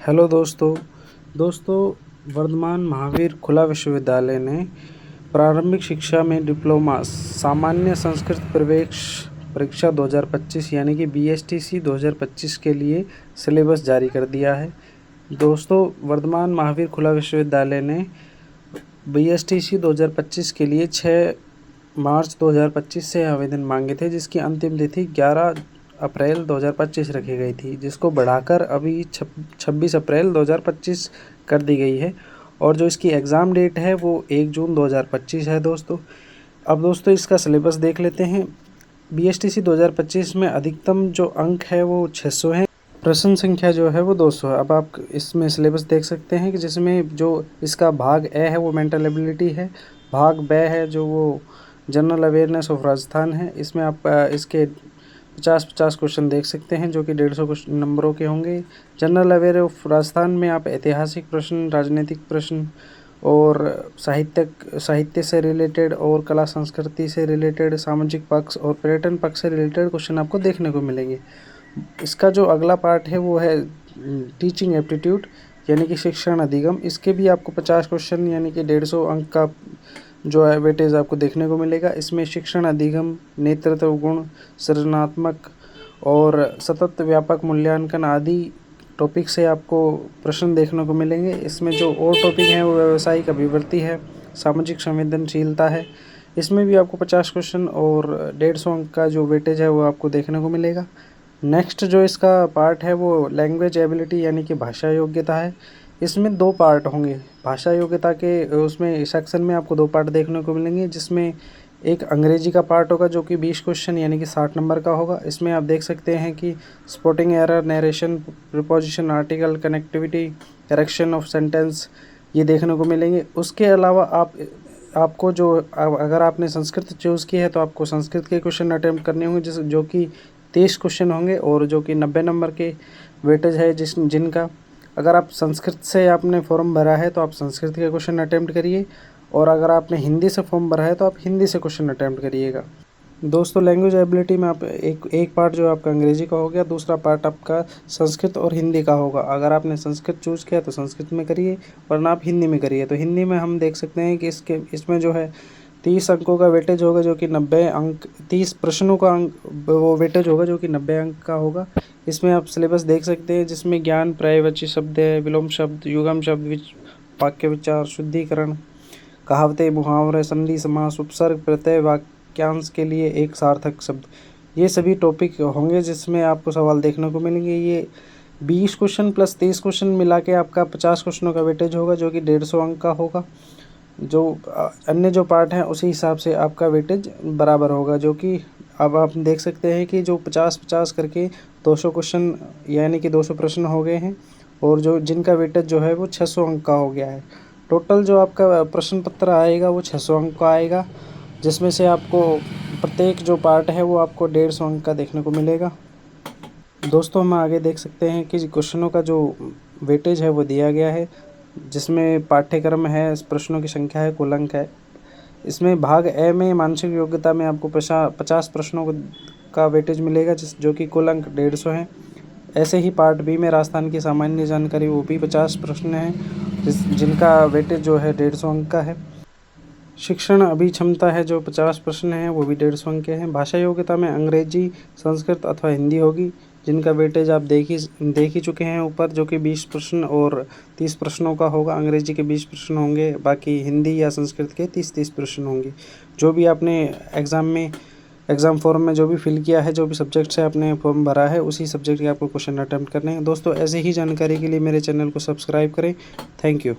Hello दोस्तों वर्धमान महावीर खुला विश्वविद्यालय ने प्रारंभिक शिक्षा में डिप्लोमा सामान्य संस्कृत प्रवेश परीक्षा 2025 यानी कि BSTC 2025 के लिए सिलेबस जारी कर दिया है। दोस्तों वर्धमान महावीर खुला विश्वविद्यालय ने BSTC 2025 के लिए 6 मार्च 2025 से आवेदन मांगे थे, जिसकी अंतिम तिथि 11 अप्रैल 2025 रखी गई थी, जिसको बढ़ाकर अभी 26 अप्रैल 2025 कर दी गई है। और जो इसकी एग्ज़ाम डेट है वो 1 जून 2025 है दोस्तों। अब दोस्तों इसका सिलेबस देख लेते हैं। BSTC 2025 में अधिकतम जो अंक है वो 600 हैं, प्रश्न संख्या जो है वो 200 है। अब आप इसमें सिलेबस देख सकते हैं कि जिसमें जो इसका भाग ए है वो मेंटल एबिलिटी है, भाग ब है जो वो जनरल अवेयरनेस ऑफ राजस्थान है। इसमें आप इसके 50 क्वेश्चन देख सकते हैं जो कि 150 नंबरों के होंगे। जनरल अवेयर ऑफ राजस्थान में आप ऐतिहासिक प्रश्न, राजनीतिक प्रश्न और साहित्य से रिलेटेड और कला संस्कृति से रिलेटेड, सामाजिक पक्ष और पर्यटन पक्ष से रिलेटेड क्वेश्चन आपको देखने को मिलेंगे। इसका जो अगला पार्ट है वो है टीचिंग एप्टीट्यूड यानी कि शिक्षण अधिगम। इसके भी आपको 50 क्वेश्चन यानी कि 150 अंक का जो है वेटेज आपको देखने को मिलेगा। इसमें शिक्षण अधिगम, नेतृत्व गुण, सृजनात्मक और सतत व्यापक मूल्यांकन आदि टॉपिक से आपको प्रश्न देखने को मिलेंगे। इसमें जो और टॉपिक हैं वो व्यावसायिक अभिवृत्ति है, सामाजिक संवेदनशीलता है। इसमें भी आपको 50 क्वेश्चन और 150 अंक का जो वेटेज है वो आपको देखने को मिलेगा। नेक्स्ट जो इसका पार्ट है वो लैंग्वेज एबिलिटी यानी कि भाषा योग्यता है। इसमें 2 पार्ट होंगे। भाषा योग्यता के उसमें सेक्शन में आपको 2 पार्ट देखने को मिलेंगे, जिसमें एक अंग्रेजी का पार्ट होगा जो कि 20 क्वेश्चन यानी कि 60 नंबर का होगा। इसमें आप देख सकते हैं कि spotting error, narration, preposition, article, connectivity, correction of sentence ये देखने को मिलेंगे। उसके अलावा आपको जो अगर आपने संस्कृत चूज़ की है तो आपको संस्कृत के क्वेश्चन अटैम्प्ट करने होंगे, जो कि 30 क्वेश्चन होंगे और जो कि 90 नंबर के वेटेज है जिनका। अगर आप संस्कृत से आपने फॉर्म भरा है तो आप संस्कृत के क्वेश्चन अटैम्प्ट करिए, और अगर आपने हिंदी से फॉर्म भरा है तो आप हिंदी से क्वेश्चन अटैम्प्ट करिएगा। दोस्तों लैंग्वेज एबिलिटी में आप एक पार्ट जो आपका अंग्रेजी का हो गया, दूसरा पार्ट आपका संस्कृत और हिंदी का होगा। अगर आपने संस्कृत चूज़ किया तो संस्कृत में करिए, वरना आप हिंदी में करिए। तो हिंदी में हम देख सकते हैं कि इसमें जो है 30 अंकों का वेटेज होगा जो कि 90 अंक, 30 प्रश्नों का अंक वो वेटेज होगा जो कि 90 अंक का होगा। इसमें आप सिलेबस देख सकते हैं, जिसमें ज्ञान, पर्यायवाची शब्द है, विलोम शब्द, युगम शब्द, वाक्य विचार, शुद्धिकरण, कहावतें, मुहावरे, संधि, समास, उपसर्ग, प्रत्यय, वाक्यांश के लिए एक सार्थक शब्द, ये सभी टॉपिक होंगे जिसमें आपको सवाल देखने को मिलेंगे। ये 20 क्वेश्चन प्लस 30 क्वेश्चन मिला के आपका 50 क्वेश्चनों का वेटेज होगा जो कि 150 अंक का होगा। जो अन्य जो पार्ट हैं उसी हिसाब से आपका वेटेज बराबर होगा, जो कि अब आप देख सकते हैं कि जो 50-50 करके 200 क्वेश्चन यानी कि 200 प्रश्न हो गए हैं, और जो जिनका वेटेज जो है वो 600 अंक का हो गया है। टोटल जो आपका प्रश्न पत्र आएगा वो 600 अंक का आएगा, जिसमें से आपको प्रत्येक जो पार्ट है वो आपको 150 अंक का देखने को मिलेगा। दोस्तों हम आगे देख सकते हैं कि क्वेश्चनों का जो वेटेज है वो दिया गया है, जिसमें पाठ्यक्रम है, प्रश्नों की संख्या है, कुल अंक है। इसमें भाग ए में मानसिक योग्यता में आपको 50 प्रश्नों का वेटेज मिलेगा, जो कि कुल अंक 150 हैं। ऐसे ही पार्ट बी में राजस्थान की सामान्य जानकारी, वो भी 50 प्रश्न हैं जिनका वेटेज जो है 150 अंक का है। शिक्षण अभिक्षमता है जो 50 प्रश्न हैं, वो भी 150 अंक के हैं। भाषा योग्यता में अंग्रेजी, संस्कृत अथवा हिंदी होगी, जिनका वेटेज आप देख ही चुके हैं ऊपर, जो कि 20 प्रश्न और 30 प्रश्नों का होगा। अंग्रेजी के 20 प्रश्न होंगे, बाकी हिंदी या संस्कृत के 30-30 प्रश्न होंगे। जो भी आपने एग्ज़ाम फॉर्म में जो भी फिल किया है, जो भी सब्जेक्ट से आपने फॉर्म भरा है, उसी सब्जेक्ट के आपको क्वेश्चन अटैम्प्ट करने हैं। दोस्तों ऐसे ही जानकारी के लिए मेरे चैनल को सब्सक्राइब करें। Thank you.